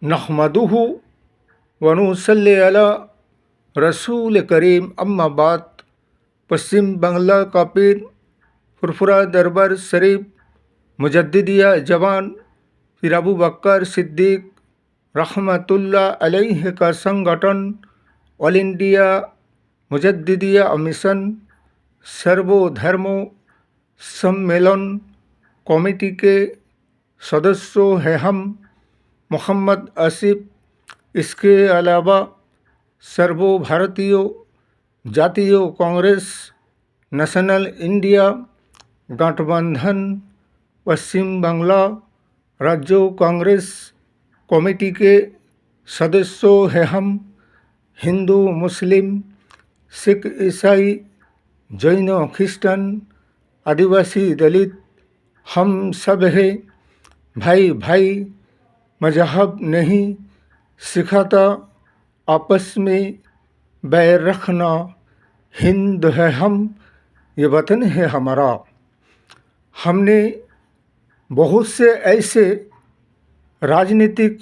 नहमदुहु व नुसल्ली अला रसूल करीम अम्मा बाद। पश्चिम बंगला का पीर फुरफुरा दरबार शरीफ मुजद्दिदिया जवान फिर अबू बकर सिद्दीक रहमतुल्लाह अलैह का संगठन ऑल इंडिया मुजद्दिदिया मिशन सर्वधर्म सम्मेलन कमेटी के सदस्यों हैं हम। मोहम्मद आसिफ इसके अलावा सर्व भारतीय जातीय कांग्रेस नेशनल इंडिया गठबंधन पश्चिम बांग्ला राज्य कांग्रेस कमेटी के सदस्यों हैं हम। हिंदू मुस्लिम सिख ईसाई जैन ख्रिस्टन आदिवासी दलित हम सब हैं भाई भाई। मजहब नहीं सिखाता आपस में बैर रखना। हिंद है हम, ये वतन है हमारा। हमने बहुत से ऐसे राजनीतिक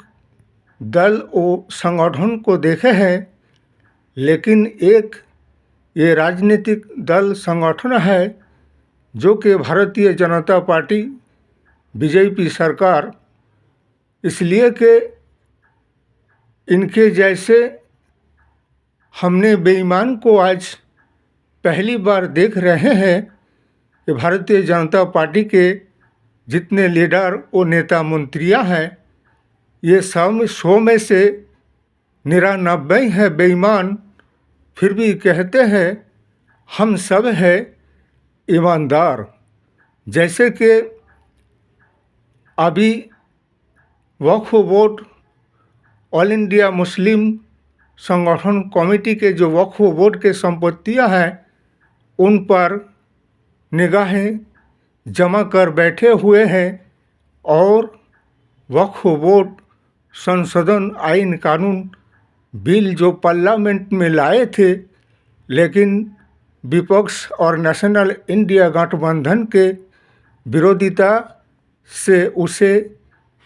दल और संगठन को देखे हैं, लेकिन एक ये राजनीतिक दल संगठन है जो कि भारतीय जनता पार्टी बीजेपी सरकार, इसलिए कि इनके जैसे हमने बेईमान को आज पहली बार देख रहे हैं कि भारतीय जनता पार्टी के जितने लीडर और नेता मंत्रियां हैं, ये सब 100 में से 99 हैं बेईमान। फिर भी कहते हैं हम सब हैं ईमानदार। जैसे कि अभी वक्फ बोर्ड ऑल इंडिया मुस्लिम संगठन कमेटी के जो वक्फ बोर्ड के संपत्तियां हैं, उन पर निगाहें जमा कर बैठे हुए हैं और वक्फ बोर्ड संशोधन आइन कानून बिल जो पार्लियामेंट में लाए थे, लेकिन विपक्ष और नेशनल इंडिया गठबंधन के विरोधिता से उसे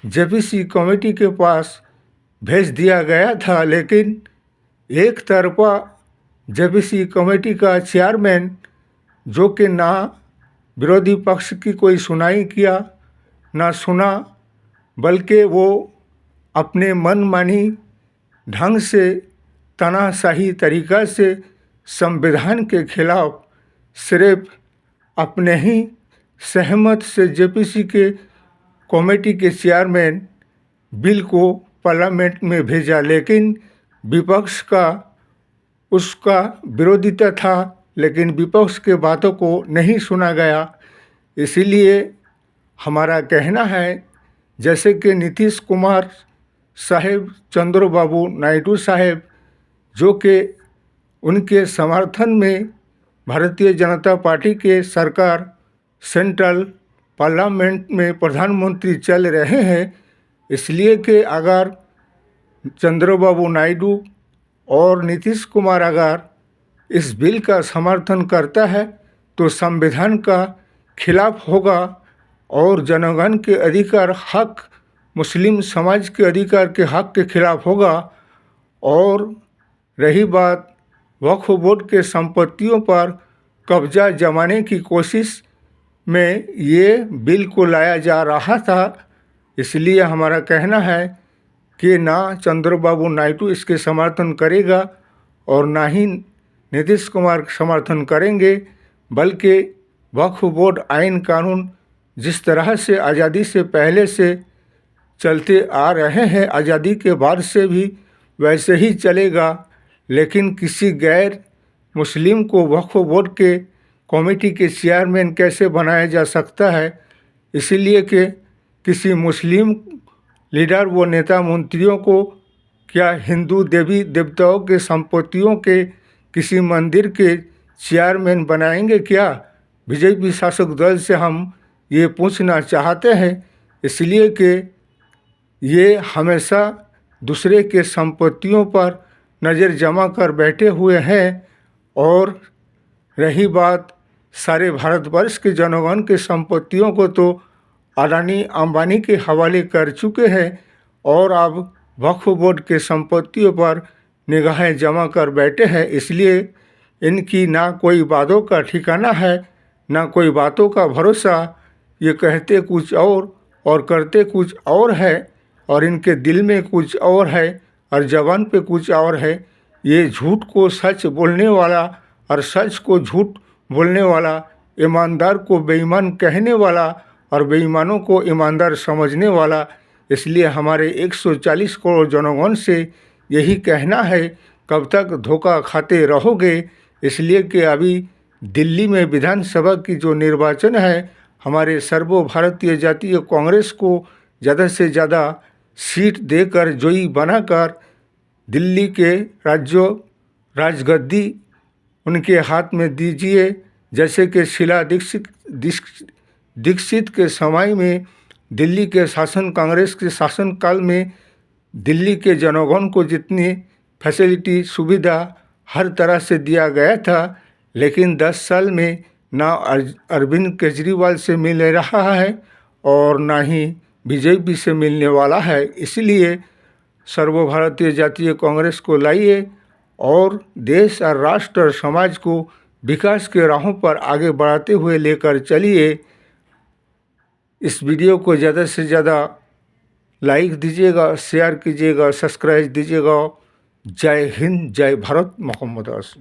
जेपीसी कमेटी के पास भेज दिया गया था। लेकिन एक तरफा जेपीसी कमेटी का चेयरमैन जो कि ना विरोधी पक्ष की कोई सुनाई किया ना सुना, बल्कि वो अपने मनमानी ढंग से तानाशाही तरीक़ा से संविधान के खिलाफ सिर्फ अपने ही सहमत से जेपीसी के कमेटी के चेयरमैन बिल को पार्लियामेंट में भेजा, लेकिन विपक्ष का उसका विरोधिता था, लेकिन विपक्ष के बातों को नहीं सुना गया। इसीलिए हमारा कहना है, जैसे कि नीतीश कुमार साहेब, चंद्रबाबू नायडू साहेब, जो कि उनके समर्थन में भारतीय जनता पार्टी के सरकार सेंट्रल पार्लियामेंट में प्रधानमंत्री चल रहे हैं, इसलिए कि अगर चंद्रबाबू नायडू और नीतीश कुमार अगर इस बिल का समर्थन करता है तो संविधान का खिलाफ होगा और जनगण के अधिकार हक, मुस्लिम समाज के अधिकार के हक के खिलाफ होगा। और रही बात वक्फ बोर्ड के संपत्तियों पर कब्जा जमाने की कोशिश में ये बिल को लाया जा रहा था, इसलिए हमारा कहना है कि ना चंद्रबाबू नायडू इसके समर्थन करेगा और ना ही नीतीश कुमार समर्थन करेंगे, बल्कि वक्फ बोर्ड आइन कानून जिस तरह से आज़ादी से पहले से चलते आ रहे हैं, आज़ादी के बाद से भी वैसे ही चलेगा। लेकिन किसी गैर मुस्लिम को वक्फ बोर्ड के कमेटी के चेयरमैन कैसे बनाया जा सकता है? इसीलिए कि किसी मुस्लिम लीडर व नेता मंत्रियों को क्या हिंदू देवी देवताओं के संपत्तियों के किसी मंदिर के चेयरमैन बनाएंगे क्या? बीजेपी शासक दल से हम ये पूछना चाहते हैं, इसलिए कि ये हमेशा दूसरे के संपत्तियों पर नज़र जमा कर बैठे हुए हैं। और रही बात सारे भारतवर्ष के जनगण के संपत्तियों को तो अडानी अंबानी के हवाले कर चुके हैं और अब वक्फ बोर्ड के संपत्तियों पर निगाहें जमा कर बैठे हैं। इसलिए इनकी ना कोई बातों का ठिकाना है, ना कोई बातों का भरोसा। ये कहते कुछ और करते कुछ और है, और इनके दिल में कुछ और है और ज़बान पे कुछ और है। ये झूठ को सच बोलने वाला और सच को झूठ बोलने वाला, ईमानदार को बेईमान कहने वाला और बेईमानों को ईमानदार समझने वाला। इसलिए हमारे 140 करोड़ जनगण से यही कहना है, कब तक धोखा खाते रहोगे। इसलिए कि अभी दिल्ली में विधानसभा की जो निर्वाचन है, हमारे सर्वभारतीय जातीय कांग्रेस को ज़्यादा से ज़्यादा सीट देकर जोई बनाकर दिल्ली के राजगद्दी उनके हाथ में दीजिए। जैसे कि शीला दीक्षित के समय में दिल्ली के शासन, कांग्रेस के शासनकाल में दिल्ली के जनगण को जितनी फैसिलिटी सुविधा हर तरह से दिया गया था, लेकिन 10 साल में ना अरविंद केजरीवाल से मिल रहा है और ना ही बीजेपी से मिलने वाला है। इसलिए सर्वभारतीय जातीय कांग्रेस को लाइए और देश और राष्ट्र और समाज को विकास के राहों पर आगे बढ़ाते हुए लेकर चलिए। इस वीडियो को ज़्यादा से ज़्यादा लाइक दीजिएगा, शेयर कीजिएगा, सब्सक्राइब दीजिएगा। जय हिंद, जय भारत, मोहम्मद आसिफ।